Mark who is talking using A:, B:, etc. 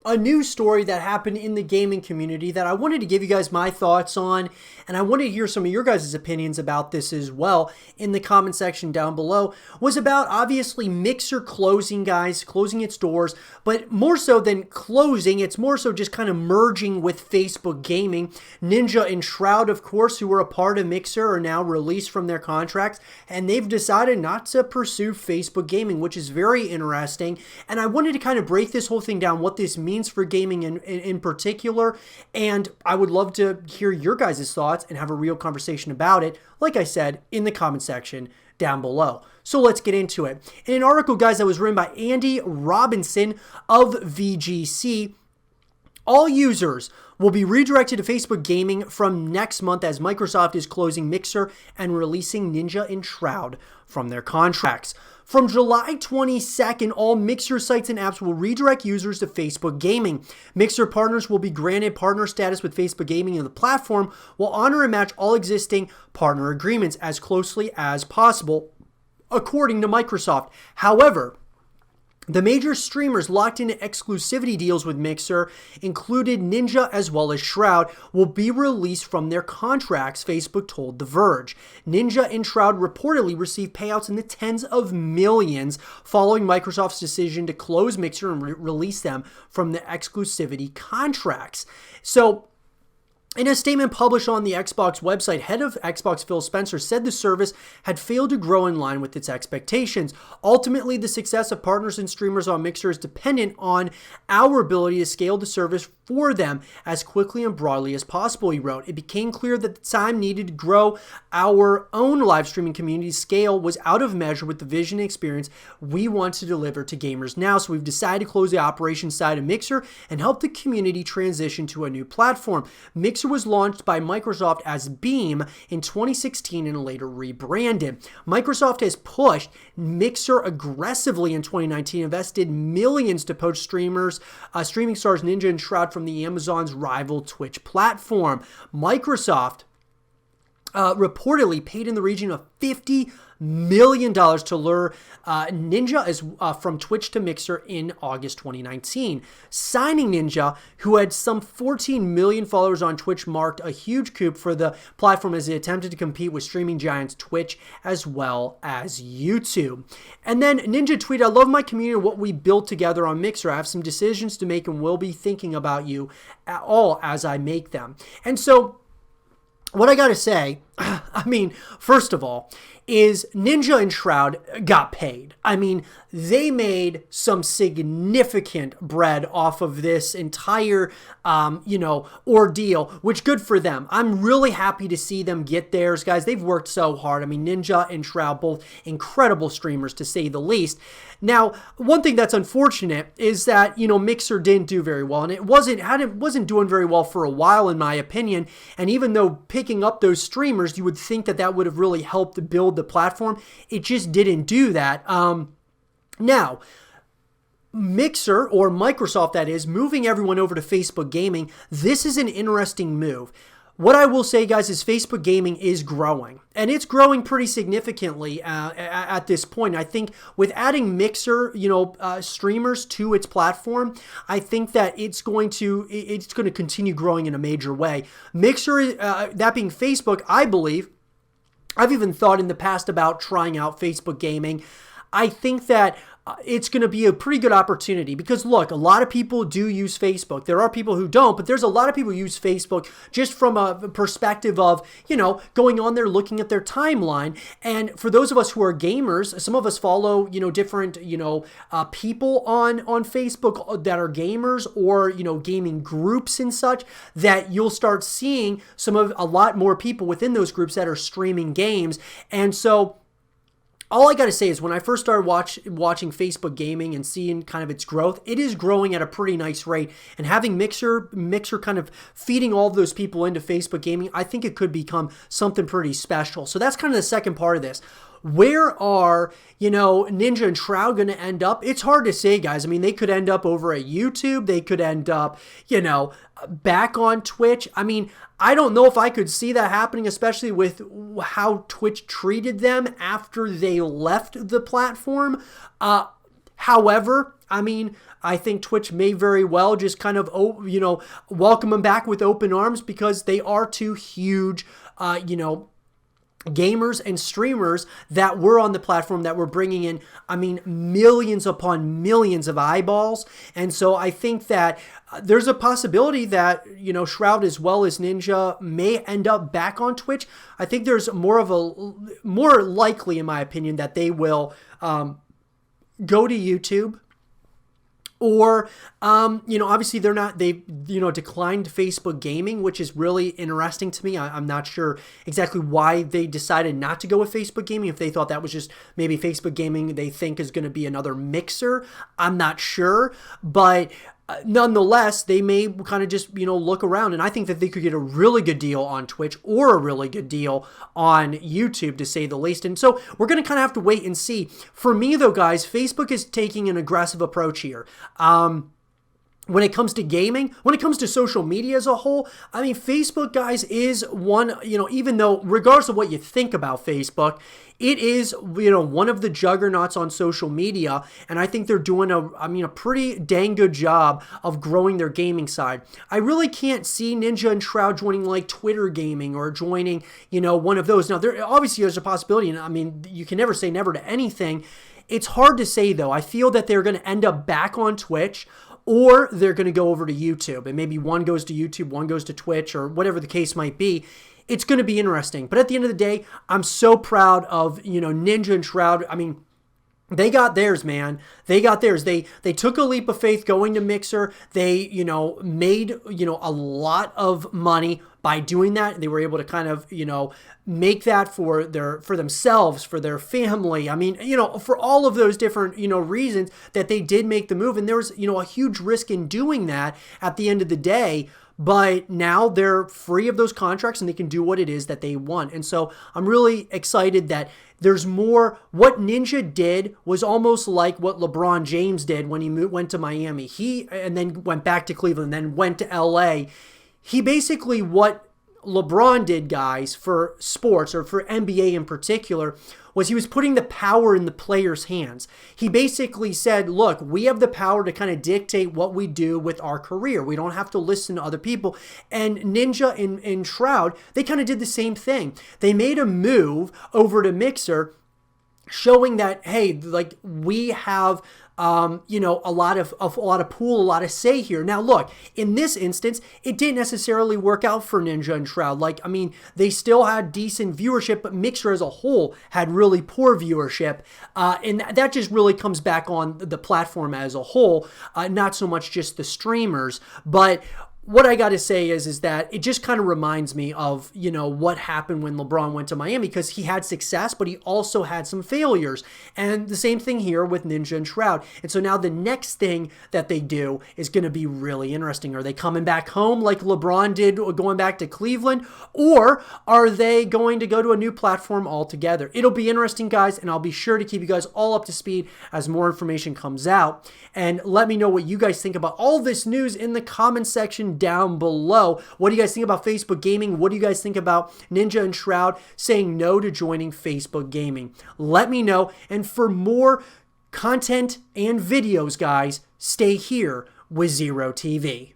A: a new story that happened in the gaming community that I wanted to give you guys my thoughts on, and I wanted to hear some of your guys' opinions about this as well in the comment section down below, was about obviously Mixer closing, guys, closing its doors, but more so than closing, it's more so just kind of merging with Facebook Gaming. Ninja and Shroud, of course, who were a part of Mixer, are now released from their contracts, and they've decided not to pursue Facebook Gaming, which is very interesting, and I wanted to kind of break this whole thing down, what this means for gaming in particular, and I would love to hear your guys' thoughts and have a real conversation about it, like I said, in the comment section down below. So let's get into it. In an article, guys, that was written by Andy Robinson of VGC, all users will be redirected to Facebook Gaming from next month as Microsoft is closing Mixer and releasing Ninja and Shroud from their contracts. From July 22nd, all Mixer sites and apps will redirect users to Facebook Gaming. Mixer partners will be granted partner status with Facebook Gaming, and the platform will honor and match all existing partner agreements as closely as possible, according to Microsoft. However, the major streamers locked into exclusivity deals with Mixer, included Ninja as well as Shroud, will be released from their contracts, Facebook told The Verge. Ninja and Shroud reportedly received payouts in the tens of millions following Microsoft's decision to close Mixer and release them from the exclusivity contracts. So, in a statement published on the Xbox website, head of Xbox Phil Spencer said the service had failed to grow in line with its expectations. Ultimately, the success of partners and streamers on Mixer is dependent on our ability to scale the service for them as quickly and broadly as possible, he wrote. It became clear that the time needed to grow our own live streaming community scale was out of measure with the vision and experience we want to deliver to gamers now, so we've decided to close the operations side of Mixer and help the community transition to a new platform. Mixer was launched by Microsoft as Beam in 2016 and later rebranded. Microsoft has pushed Mixer aggressively in 2019, invested millions to poach streaming stars Ninja and Shroud from the Amazon's rival Twitch platform. Microsoft reportedly paid in the region of $50 million to lure Ninja from Twitch to Mixer in August 2019. Signing Ninja, who had some 14 million followers on Twitch, marked a huge coup for the platform as it attempted to compete with streaming giants Twitch as well as YouTube. And then Ninja tweeted, "I love my community and what we built together on Mixer. I have some decisions to make and will be thinking about you all as I make them." And so, what I gotta say, I mean, first of all, is Ninja and Shroud got paid. I mean, they made some significant bread off of this entire, ordeal, which good for them. I'm really happy to see them get theirs, guys. They've worked so hard. I mean, Ninja and Shroud, both incredible streamers to say the least. Now, one thing that's unfortunate is that, Mixer didn't do very well, and it wasn't doing very well for a while, in my opinion. And even though picking up those streamers, you would think that that would have really helped build the platform, it just didn't do that. Now, Mixer, or Microsoft that is, moving everyone over to Facebook Gaming, this is an interesting move. What I will say, guys, is Facebook Gaming is growing, and it's growing pretty significantly at this point. I think with adding Mixer, streamers to its platform, I think that it's going to continue growing in a major way. Mixer, that being Facebook, I believe, I've even thought in the past about trying out Facebook Gaming. I think that it's going to be a pretty good opportunity because, look, a lot of people do use Facebook. There are people who don't, but there's a lot of people who use Facebook just from a perspective of, going on there, looking at their timeline. And for those of us who are gamers, some of us follow, different, people on Facebook that are gamers or, gaming groups and such, that you'll start seeing a lot more people within those groups that are streaming games. And so, all I got to say is when I first started watching Facebook Gaming and seeing kind of its growth, it is growing at a pretty nice rate. And having Mixer kind of feeding all of those people into Facebook Gaming, I think it could become something pretty special. So that's kind of the second part of this. Where are, Ninja and Shroud going to end up? It's hard to say, guys. I mean, they could end up over at YouTube. They could end up, back on Twitch. I mean, I don't know if I could see that happening, especially with how Twitch treated them after they left the platform. However, I mean, I think Twitch may very well just kind of, welcome them back with open arms because they are two huge, gamers and streamers that were on the platform that were bringing in, I mean, millions upon millions of eyeballs. And so I think that there's a possibility that, Shroud as well as Ninja may end up back on Twitch. I think there's more likely, in my opinion, that they will go to YouTube. Or, obviously they've declined Facebook gaming, which is really interesting to me. I'm not sure exactly why they decided not to go with Facebook gaming. If they thought that was just maybe Facebook gaming they think is going to be another mixer, I'm not sure. But nonetheless, they may kind of just, look around. And I think that they could get a really good deal on Twitch or a really good deal on YouTube, to say the least. And so we're going to kind of have to wait and see. For me, though, guys, Facebook is taking an aggressive approach here. When it comes to gaming, when it comes to social media as a whole, I mean, Facebook, guys, is one, even though, regardless of what you think about Facebook, it is, one of the juggernauts on social media. And I think they're doing a pretty dang good job of growing their gaming side. I really can't see Ninja and Shroud joining like Twitter gaming or joining, one of those. Now, obviously there's a possibility, and I mean, you can never say never to anything. It's hard to say, though. I feel that they're going to end up back on Twitch, or they're going to go over to YouTube, and maybe one goes to YouTube, one goes to Twitch, or whatever the case might be. It's going to be interesting. But at the end of the day, I'm so proud of, Ninja and Shroud. I mean, they got theirs, man. They got theirs. They took a leap of faith going to Mixer. They, made, a lot of money by doing that. They were able to kind of, make that for themselves, for their family. I mean, for all of those different, reasons that they did make the move. And there was, a huge risk in doing that at the end of the day. But now they're free of those contracts and they can do what it is that they want. And so I'm really excited that there's more. What Ninja did was almost like what LeBron James did when he went to Miami. And then went back to Cleveland, then went to LA. He basically, what LeBron did, guys, for sports, or for NBA in particular, was he was putting the power in the players' hands. He basically said, look, we have the power to kind of dictate what we do with our career. We don't have to listen to other people. And Ninja and Shroud, they kind of did the same thing. They made a move over to Mixer, showing that, hey, like, we have a lot of pool, a lot of say here. Now, look, in this instance, it didn't necessarily work out for Ninja and Shroud. Like, I mean, they still had decent viewership, but Mixer as a whole had really poor viewership. And that just really comes back on the platform as a whole, not so much just the streamers. But what I got to say is that it just kind of reminds me of, what happened when LeBron went to Miami, because he had success, but he also had some failures. And the same thing here with Ninja and Shroud. And so now the next thing that they do is going to be really interesting. Are they coming back home like LeBron did, going back to Cleveland? Or are they going to go to a new platform altogether? It'll be interesting, guys, and I'll be sure to keep you guys all up to speed as more information comes out. And let me know what you guys think about all this news in the comment section down below. What do you guys think about Facebook gaming? What do you guys think about Ninja and Shroud saying no to joining Facebook gaming? Let me know. And for more content and videos, guys, stay here with Zero TV.